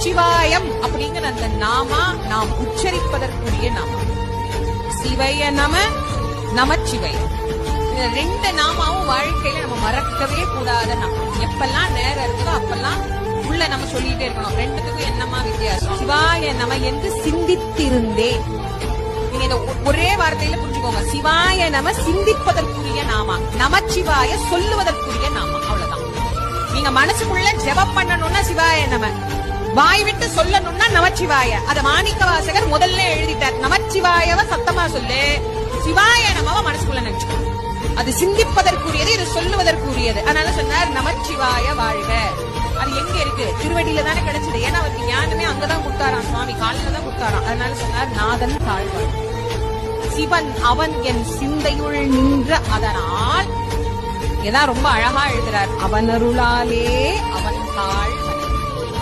நமச்சிவாயம் அப்படிங்கிற அந்த நாமா நாம் உச்சரிப்பதற்குரிய நாமா. சிவய நம, நமச்சிவய. இந்த ரெண்டு நாமாவும் வாழ்க்கையில நம்ம மறக்கவே கூடாத நாமம். எப்பெல்லாம் நேரம் இருக்குதோ அப்பெல்லாம் உள்ள நம்ம சொல்லிட்டே இருக்கணும். ரெண்டுத்துக்கும் என்னமா வித்தியாசம்? சிவாய நம என்று சிந்தித்திருந்தேன். நீங்க இந்த ஒரே வார்த்தையில புரிஞ்சுக்கோங்க. சிவாய நம சிந்திப்பதற்குரிய நாமா, நமச்சிவாய சொல்லுவதற்குரிய நாமா. அவ்வளவுதான். நீங்க மனசுக்குள்ள ஜெபம் பண்ணணும்னா சிவாய நம, வாய் விட்டு சொல்லணும்னா நமச்சிவாய. அத மாணிக்க வாசகர் முதல்ல எழுதிட்டார். நமச்சிவாயவ சத்தமா சொல்லு, சிவாய நமவ மனசுக்குள்ள நினைச்சுக்கோ. அது சிந்திப்பதற்குரியது, இது சொல்லுவதற்குரியது. அதனால சொன்னார் நமச்சிவாய வாழ்க. அது எங்க இருக்கு? திருவடியில தானே கிடைச்சது. ஏன்னா அவருக்கு ஞானமே அங்கதான் கொடுத்தாராம், சுவாமி காலில தான் கொடுத்தாராம். அதனால சொன்னார் நாதன் தாழ்வாள், சிவன் அவன் என் சிந்தையுள் நின்ற அதனால். இதான் ரொம்ப அழகா எழுதுறார். அவன் அருளாலே அவன் தாழ்